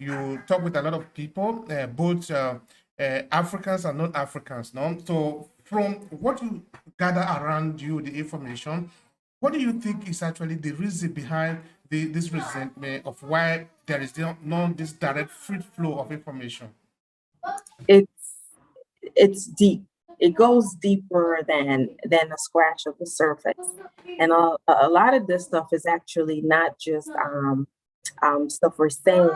you talk with a lot of people, both Africans and non-Africans. No, so from what you gather around you, the information, what do you think is actually the reason behind this resentment of why there is not this direct free flow of information? It's it's deep. It goes deeper than a scratch of the surface, and a lot of this stuff is actually not just stuff we're saying.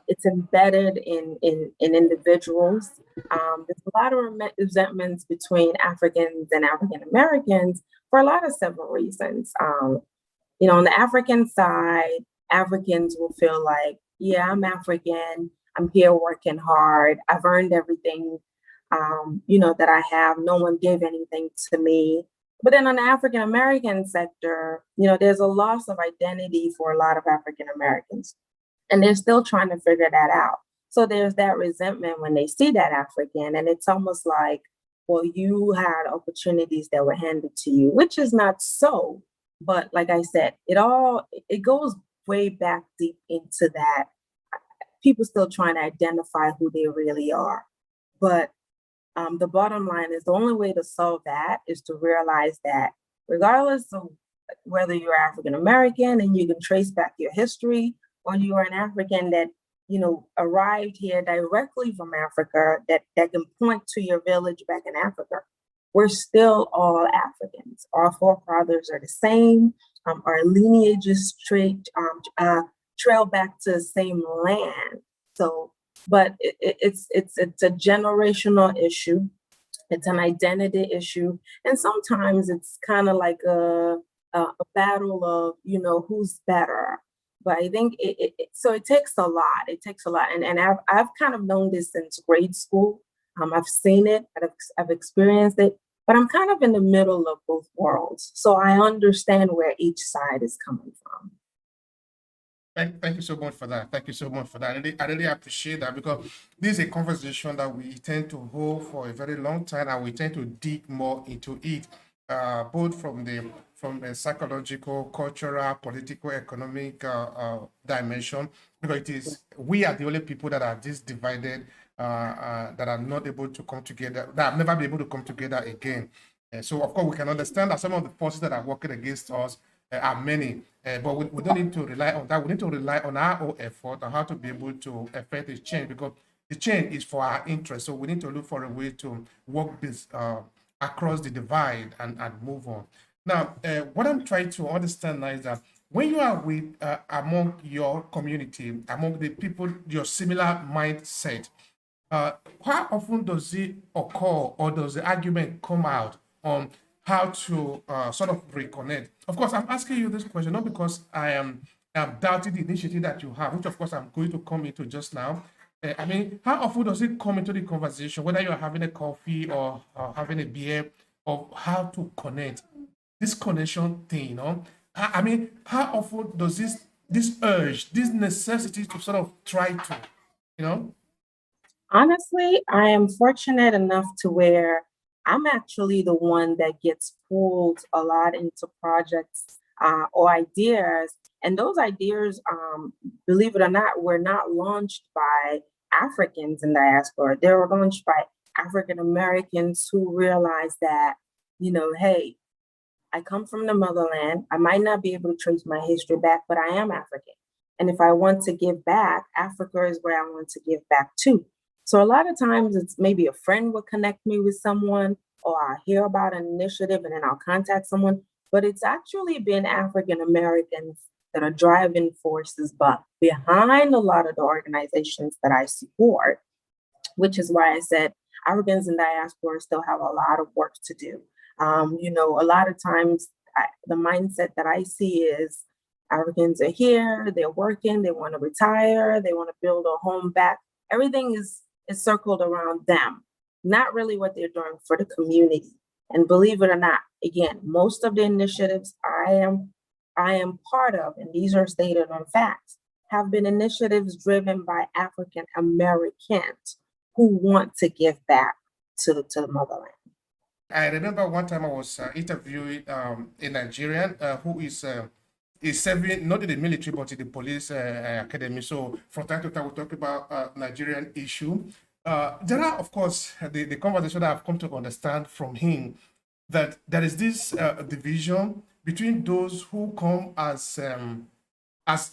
It's embedded in individuals. There's a lot of resentments between Africans and African Americans for a lot of several reasons. On the African side, Africans will feel like, yeah, I'm African. I'm here working hard. I've earned everything, that I have. No one gave anything to me. But then on the African American sector, there's a loss of identity for a lot of African Americans, and they're still trying to figure that out. So there's that resentment when they see that African, and it's almost like, well, you had opportunities that were handed to you, which is not so. But like I said, it goes way back deep into that. People still trying to identify who they really are. But the bottom line is the only way to solve that is to realize that regardless of whether you're African American and you can trace back your history, or you are an African that arrived here directly from Africa, that can point to your village back in Africa, we're still all Africans. Our forefathers are the same. Our lineages trail back to the same land. So, but it's a generational issue. It's an identity issue, and sometimes it's kind of like a battle of who's better. But I think it takes a lot. It takes a lot, and I've kind of known this since grade school. I've seen it, I've experienced it, but I'm kind of in the middle of both worlds, so I understand where each side is coming from. Thank you so much for that. Thank you so much for that. I really appreciate that, because this is a conversation that we tend to hold for a very long time, and we tend to dig more into it, both from the psychological, cultural, political, economic dimension, because we are the only people that are this divided, that are not able to come together, that have never been able to come together again. So of course we can understand that some of the forces that are working against us are many, but we don't need to rely on that. We need to rely on our own effort on how to be able to affect this change, because the change is for our interest. So we need to look for a way to work this across the divide and move on. Now, what I'm trying to understand now is that when you are with among your community, among the people, your similar mindset, how often does it occur, or does the argument come out on how to sort of reconnect? Of course, I'm asking you this question not because I am doubting the initiative that you have, which of course I'm going to come into just now. I mean, how often does it come into the conversation, whether you're having a coffee or having a beer, of how to connect, this connection thing, I mean, how often does this urge, this necessity to sort of try to, you know? Honestly, I am fortunate enough to where I'm actually the one that gets pulled a lot into projects or ideas. And those ideas, believe it or not, were not launched by Africans in diaspora. They were launched by African Americans who realized that, hey, I come from the motherland. I might not be able to trace my history back, but I am African. And if I want to give back, Africa is where I want to give back to. So a lot of times it's maybe a friend will connect me with someone, or I'll hear about an initiative and then I'll contact someone. But it's actually been African Americans that are driving forces but behind a lot of the organizations that I support, which is why I said Africans in diaspora still have a lot of work to do. A lot of times the mindset that I see is Africans are here, they're working, they want to retire, they want to build a home back. Everything is circled around them, not really what they're doing for the community. And believe it or not, again, most of the initiatives I am part of, and these are stated on facts, have been initiatives driven by African Americans who want to give back to the motherland. I remember one time I was interviewing a Nigerian who is is serving not in the military but in the police academy. So from time to time we talk about Nigerian issue. There are, of course, the conversation that I've come to understand from him, that there is this division between those who come as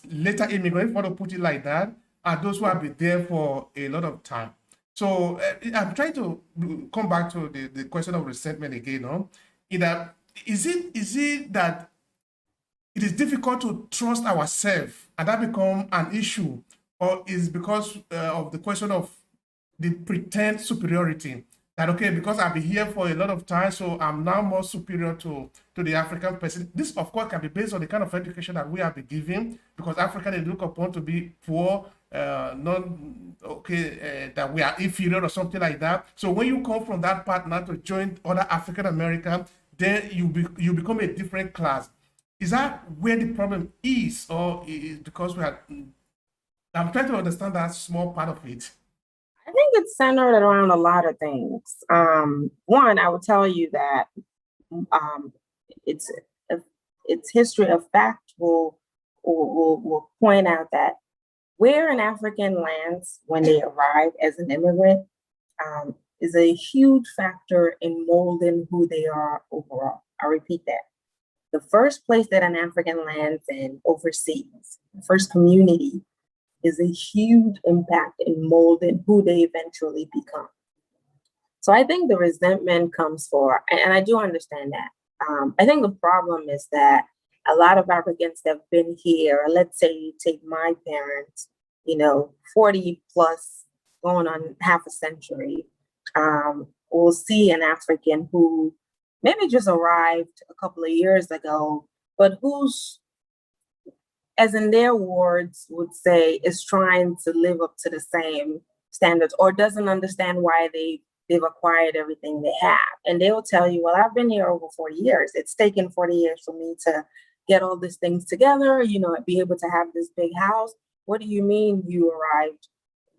later immigrants, if you want to put it like that, and those who have been there for a lot of time. So I'm trying to come back to the question of resentment again. No? In that, is it that it is difficult to trust ourselves and that become an issue, or is because of the question of the pretend superiority, that okay, because I've been here for a lot of time, so I'm now more superior to the African person. This of course can be based on the kind of education that we have been given, because African is looked upon to be poor, that we are inferior or something like that. So when you come from that part now to join other African American, then you become a different class. Is that where the problem is, or is because we are? I'm trying to understand that small part of it. I think it's centered around a lot of things. One, I would tell you that um, it's its history of fact will point out that where in African lands when they arrive as an immigrant is a huge factor in molding who they are overall. I repeat that. The first place that an African lands in overseas, the first community, is a huge impact in molding who they eventually become. So I think the resentment comes for, and I do understand that. I think the problem is that a lot of Africans that have been here, let's say you take my parents, 40 plus, going on half a century, will see an African who maybe just arrived a couple of years ago, but who's, as in their words would say, is trying to live up to the same standards or doesn't understand why they've acquired everything they have. And they will tell you, well, I've been here over 40 years. It's taken 40 years for me to get all these things together, be able to have this big house. What do you mean you arrived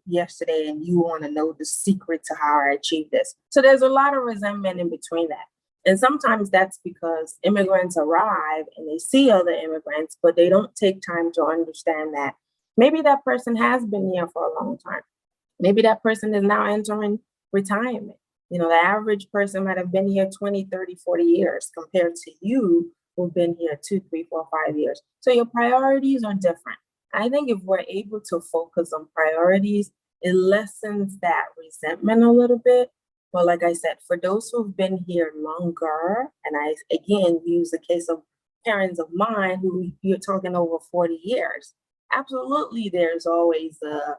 yesterday and you want to know the secret to how I achieved this? So there's a lot of resentment in between that. And sometimes that's because immigrants arrive and they see other immigrants, but they don't take time to understand that maybe that person has been here for a long time. Maybe that person is now entering retirement. The average person might have been here 20, 30, 40 years compared to you who've been here 2, 3, 4, 5 years. So your priorities are different. I think if we're able to focus on priorities, it lessens that resentment a little bit. But like I said, for those who've been here longer, and I again use the case of parents of mine who you're talking over 40 years, absolutely there's always a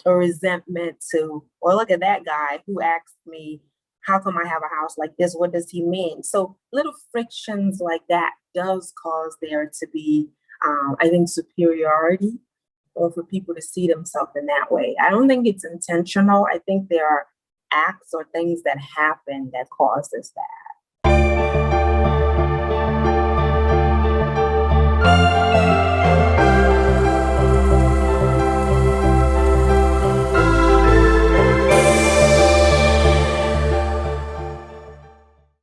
resentment to, well, look at that guy who asked me, how come I have a house like this? What does he mean? So little frictions like that does cause there to be, I think, superiority, or for people to see themselves in that way. I don't think it's intentional. I think there are acts or things that happen that causes that.